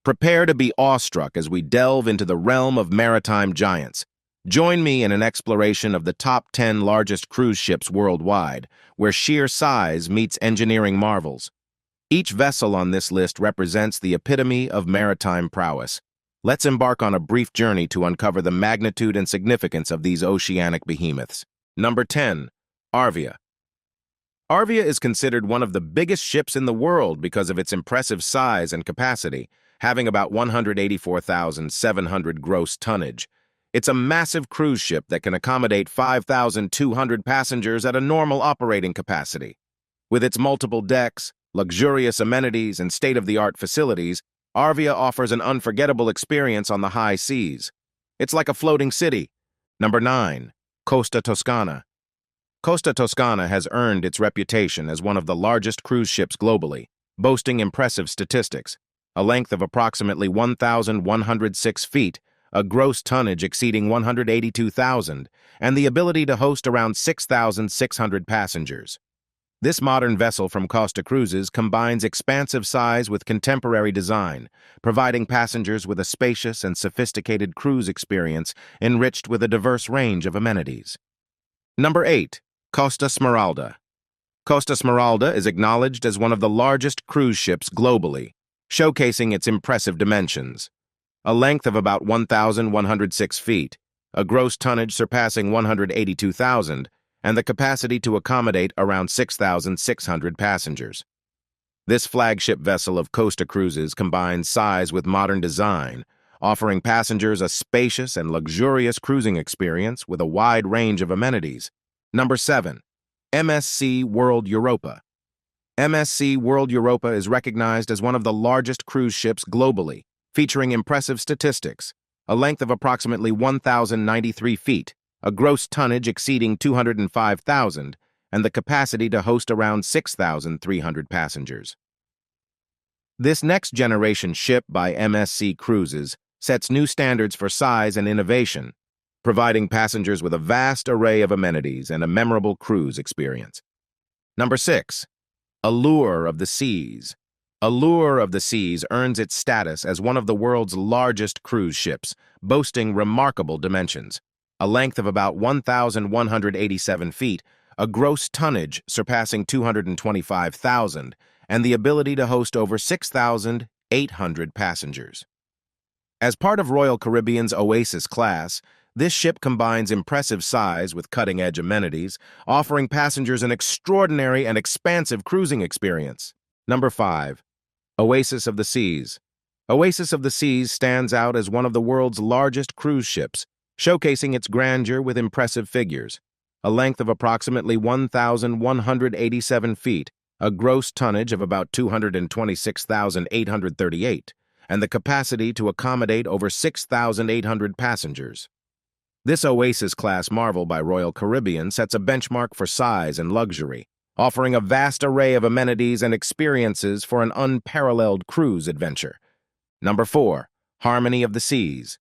Prepare to be awestruck as we delve into the realm of maritime giants. Join me in an exploration of the top 10 largest cruise ships worldwide, where sheer size meets engineering marvels. Each vessel on this list represents the epitome of maritime prowess. Let's embark on a brief journey to uncover the magnitude and significance of these oceanic behemoths. Number 10. Arvia. Arvia is considered one of the biggest ships in the world because of its impressive size and capacity, having about 184,700 gross tonnage. It's a massive cruise ship that can accommodate 5,200 passengers at a normal operating capacity. With its multiple decks, luxurious amenities, and state-of-the-art facilities, Arvia offers an unforgettable experience on the high seas. It's like a floating city. Number 9. Costa Toscana. Costa Toscana has earned its reputation as one of the largest cruise ships globally, boasting impressive statistics: a length of approximately 1,106 feet, a gross tonnage exceeding 182,000, and the ability to host around 6,600 passengers. This modern vessel from Costa Cruises combines expansive size with contemporary design, providing passengers with a spacious and sophisticated cruise experience enriched with a diverse range of amenities. Number 8. Costa Smeralda. Costa Smeralda is acknowledged as one of the largest cruise ships globally, showcasing its impressive dimensions. A length of about 1,106 feet, a gross tonnage surpassing 182,000, and the capacity to accommodate around 6,600 passengers. This flagship vessel of Costa Cruises combines size with modern design, offering passengers a spacious and luxurious cruising experience with a wide range of amenities. Number 7. MSC World Europa. MSC World Europa is recognized as one of the largest cruise ships globally, featuring impressive statistics: a length of approximately 1,093 feet, a gross tonnage exceeding 205,000, and the capacity to host around 6,300 passengers. This next-generation ship by MSC Cruises sets new standards for size and innovation, providing passengers with a vast array of amenities and a memorable cruise experience. Number 6. Allure of the Seas. Allure of the Seas earns its status as one of the world's largest cruise ships, boasting remarkable dimensions: a length of about 1,187 feet, a gross tonnage surpassing 225,000, and the ability to host over 6,800 passengers. As part of Royal Caribbean's Oasis class, this ship combines impressive size with cutting-edge amenities, offering passengers an extraordinary and expansive cruising experience. Number 5. Oasis of the Seas. Oasis of the Seas stands out as one of the world's largest cruise ships, showcasing its grandeur with impressive figures: a length of approximately 1,187 feet, a gross tonnage of about 226,838, and the capacity to accommodate over 6,800 passengers. This Oasis-class marvel by Royal Caribbean sets a benchmark for size and luxury, offering a vast array of amenities and experiences for an unparalleled cruise adventure. Number 4. Harmony of the Seas.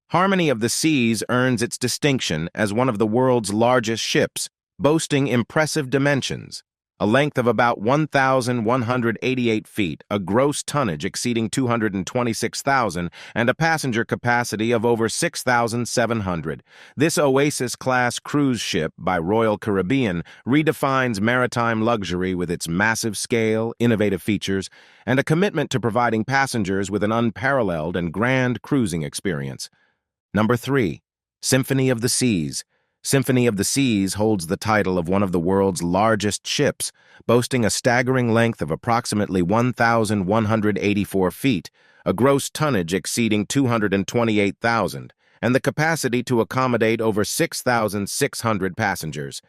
Harmony of the Seas earns its distinction as one of the world's largest ships, boasting impressive dimensions: a length of about 1,188 feet, a gross tonnage exceeding 226,000, and a passenger capacity of over 6,700. This Oasis-class cruise ship by Royal Caribbean redefines maritime luxury with its massive scale, innovative features, and a commitment to providing passengers with an unparalleled and grand cruising experience. Number 3. Symphony of the Seas. Symphony of the Seas holds the title of one of the world's largest ships, boasting a staggering length of approximately 1,184 feet, a gross tonnage exceeding 228,000, and the capacity to accommodate over 6,600 passengers.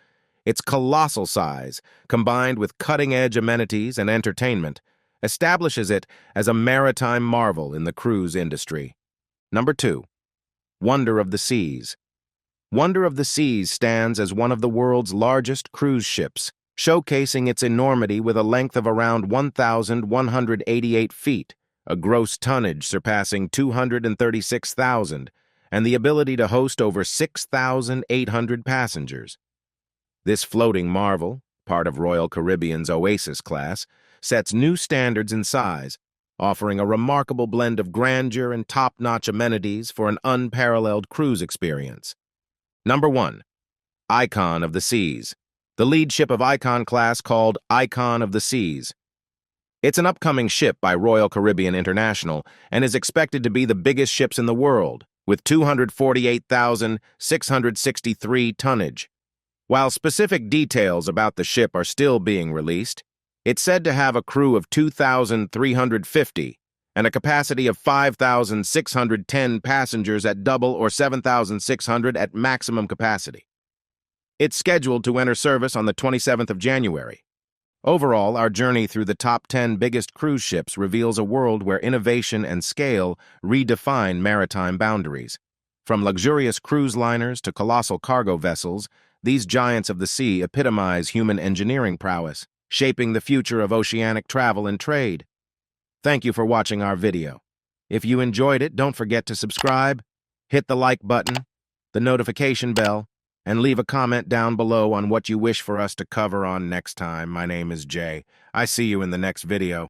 Its colossal size, combined with cutting-edge amenities and entertainment, establishes it as a maritime marvel in the cruise industry. Number 2. Wonder of the Seas. Wonder of the Seas stands as one of the world's largest cruise ships, showcasing its enormity with a length of around 1,188 feet, a gross tonnage surpassing 236,000, and the ability to host over 6,800 passengers. This floating marvel, part of Royal Caribbean's Oasis class, sets new standards in size, offering a remarkable blend of grandeur and top-notch amenities for an unparalleled cruise experience. Number 1. Icon of the Seas. The lead ship of Icon class called Icon of the Seas. It's an upcoming ship by Royal Caribbean International and is expected to be the biggest ships in the world, with 248,663 tonnage. While specific details about the ship are still being released, it's said to have a crew of 2,350 and a capacity of 5,610 passengers at double or 7,600 at maximum capacity. It's scheduled to enter service on the 27th of January. Overall, our journey through the top 10 biggest cruise ships reveals a world where innovation and scale redefine maritime boundaries. From luxurious cruise liners to colossal cargo vessels, these giants of the sea epitomize human engineering prowess, shaping the future of oceanic travel and trade. Thank you for watching our video. If you enjoyed it, don't forget to subscribe, hit the like button, the notification bell, and leave a comment down below on what you wish for us to cover on next time. My name is Jay. I see you in the next video.